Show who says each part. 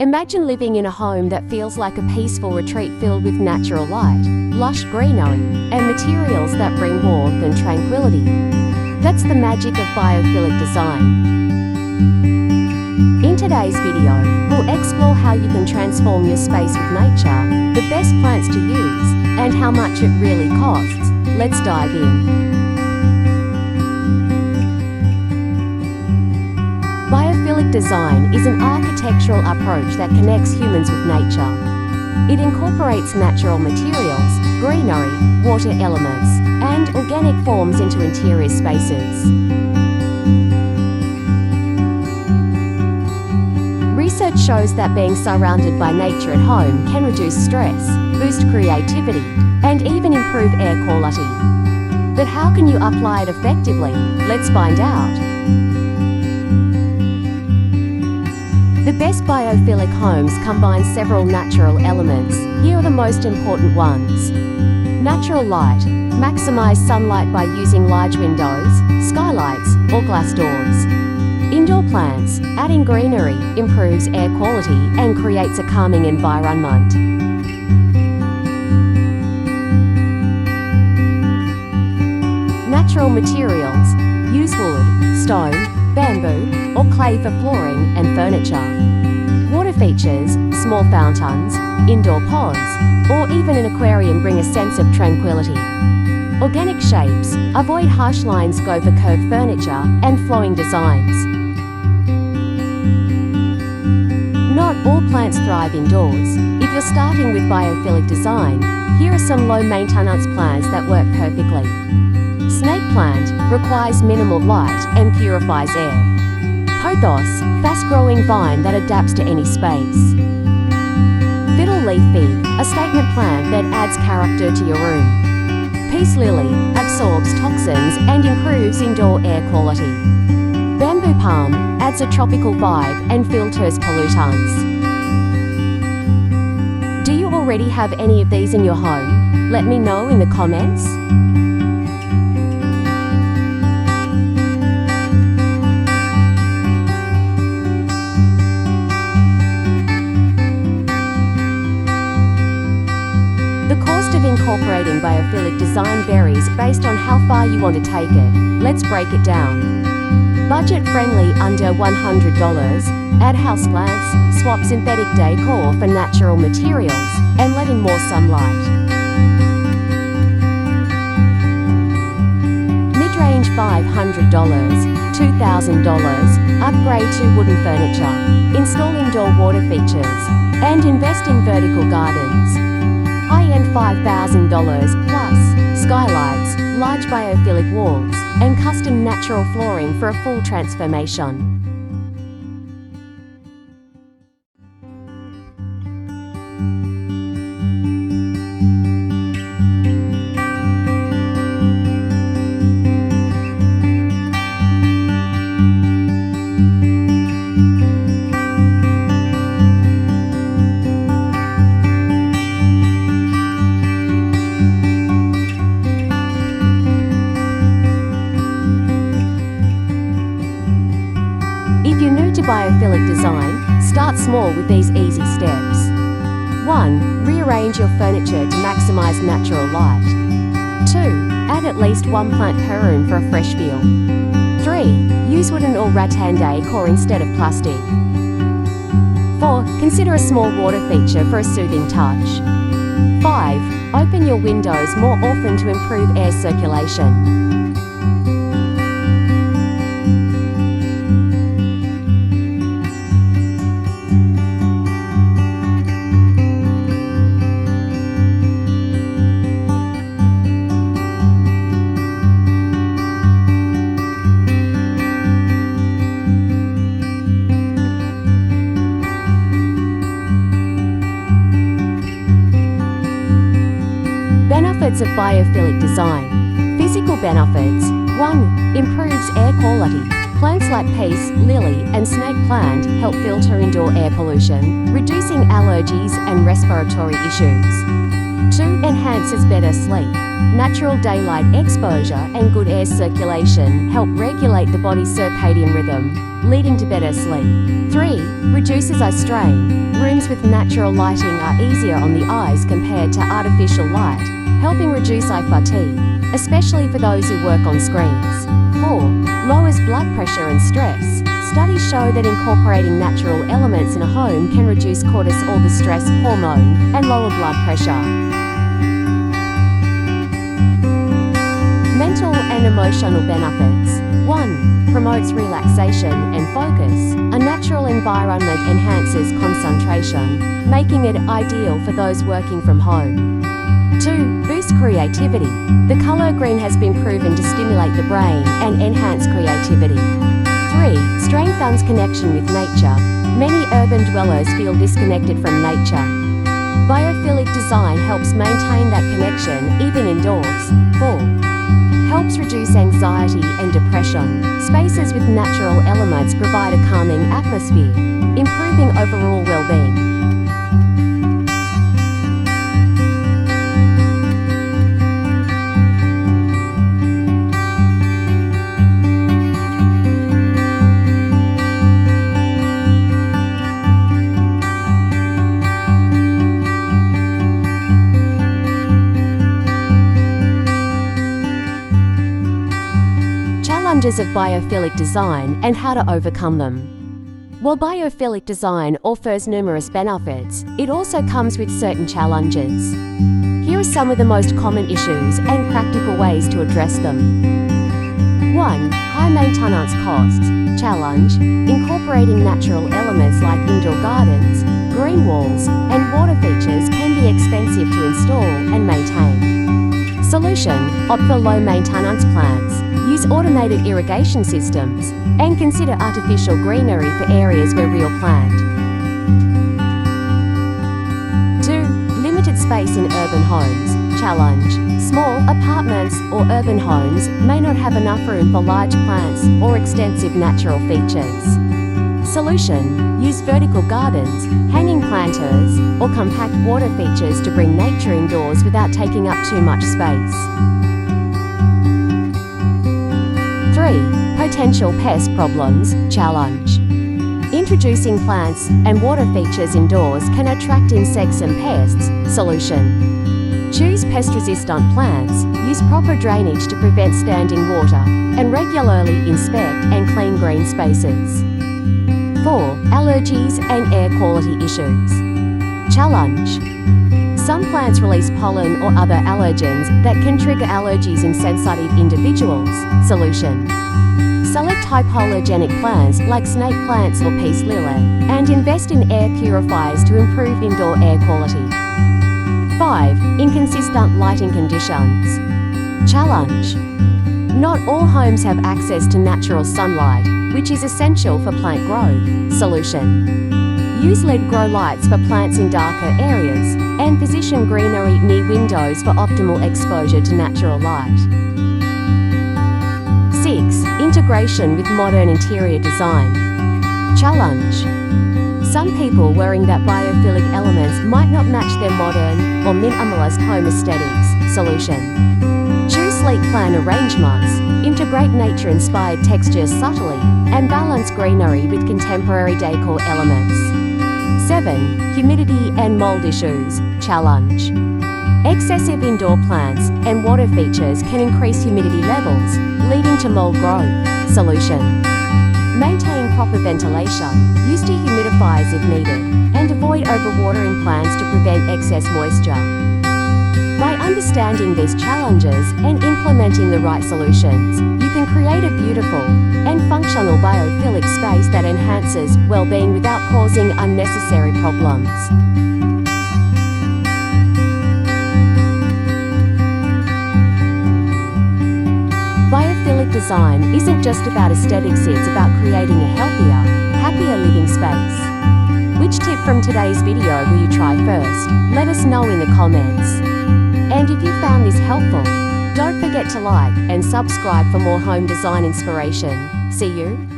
Speaker 1: Imagine living in a home that feels like a peaceful retreat filled with natural light, lush greenery, and materials that bring warmth and tranquility. That's the magic of biophilic design. In today's video, we'll explore how you can transform your space with nature, the best plants to use, and how much it really costs. Let's dive in. Biophilic design is an architectural approach that connects humans with nature. It incorporates natural materials, greenery, water elements, and organic forms into interior spaces. Research shows that being surrounded by nature at home can reduce stress, boost creativity, and even improve air quality. But how can you apply it effectively? Let's find out. The best biophilic homes combine several natural elements. Here are the most important ones. Natural light. Maximize sunlight by using large windows, skylights, or glass doors. Indoor plants. Adding greenery improves air quality and creates a calming environment. Natural materials. Use wood, stone, bamboo, or clay for flooring and furniture. Water features, small fountains, indoor ponds, or even an aquarium bring a sense of tranquility. Organic shapes. Avoid harsh lines, go for curved furniture and flowing designs. Not all plants thrive indoors. If you're starting with biophilic design, here are some low-maintenance plants that work perfectly. Snake plant requires minimal light and purifies air. Pothos, fast-growing vine that adapts to any space. Fiddle leaf fig, a statement plant that adds character to your room. Peace lily absorbs toxins and improves indoor air quality. Bamboo palm adds a tropical vibe and filters pollutants. Do you already have any of these in your home? Let me know in the comments. The cost of incorporating biophilic design varies based on how far you want to take it. Let's break it down. Budget-friendly, under $100. Add houseplants, swap synthetic decor for natural materials, and let in more sunlight. Mid-range $500, $2,000. Upgrade to wooden furniture. Install indoor water features, and invest in vertical gardens. High-end $5,000 plus, skylights, large biophilic walls, and custom natural flooring for a full transformation. If you're new to biophilic design, start small with these easy steps. 1. Rearrange your furniture to maximize natural light. 2. Add at least one plant per room for a fresh feel. 3. Use wooden or rattan decor instead of plastic. 4. Consider a small water feature for a soothing touch. 5. Open your windows more often to improve air circulation. Benefits of biophilic design. Physical benefits. 1. Improves air quality. Plants like peace, lily, and snake plant help filter indoor air pollution, reducing allergies and respiratory issues. 2. Enhances better sleep. Natural daylight exposure and good air circulation help regulate the body's circadian rhythm, leading to better sleep. 3. Reduces eye strain. Rooms with natural lighting are easier on the eyes compared to artificial light, helping reduce eye fatigue, especially for those who work on screens. 4. Lowers blood pressure and stress. Studies show that incorporating natural elements in a home can reduce cortisol, the stress hormone, and lower blood pressure. Mental and emotional benefits. 1. Promotes relaxation and focus. A natural environment enhances concentration, making it ideal for those working from home. 2. Boosts creativity. The color green has been proven to stimulate the brain and enhance creativity. 3. Strengthens connection with nature. Many urban dwellers feel disconnected from nature. Biophilic design helps maintain that connection even indoors. 4. Helps reduce anxiety and depression. Spaces with natural elements provide a calming atmosphere, improving overall well-being. Challenges of biophilic design and how to overcome them. While biophilic design offers numerous benefits, it also comes with certain challenges. Here are some of the most common issues and practical ways to address them. 1. High maintenance costs. Challenge: incorporating natural elements like indoor gardens, green walls, and water features can be expensive to install and maintain. Solution: opt for low maintenance plants. Use automated irrigation systems, and consider artificial greenery for areas where real plant. 2. Limited space in urban homes. Challenge: small apartments or urban homes may not have enough room for large plants or extensive natural features. Solution: use vertical gardens, hanging planters, or compact water features to bring nature indoors without taking up too much space. 3. Potential pest problems. Challenge: introducing plants and water features indoors can attract insects and pests. Solution: choose pest-resistant plants, use proper drainage to prevent standing water, and regularly inspect and clean green spaces. 4. Allergies and air quality issues. Challenge: some plants release pollen or other allergens that can trigger allergies in sensitive individuals. Solution: select hypoallergenic plants like snake plants or peace lily, and invest in air purifiers to improve indoor air quality. 5. Inconsistent lighting conditions. Challenge: not all homes have access to natural sunlight, which is essential for plant growth. Solution: use LED grow lights for plants in darker areas, and position greenery near windows for optimal exposure to natural light. 6. Integration with modern interior design. Challenge: some people worrying that biophilic elements might not match their modern or minimalist home aesthetics. Solution: choose sleek plan arrangements, integrate nature-inspired textures subtly, and balance greenery with contemporary decor elements. 7. Humidity and mold issues. Challenge: excessive indoor plants and water features can increase humidity levels, leading to mold growth. Solution: maintain proper ventilation, use dehumidifiers if needed, and avoid overwatering plants to prevent excess moisture. By understanding these challenges and implementing the right solutions, you can create a beautiful and functional biophilic space that enhances well-being without causing unnecessary problems. Biophilic design isn't just about aesthetics, it's about creating a healthier, happier living space. Which tip from today's video will you try first? Let us know in the comments. And if you found this helpful, Don't forget to like and subscribe for more home design inspiration. See you.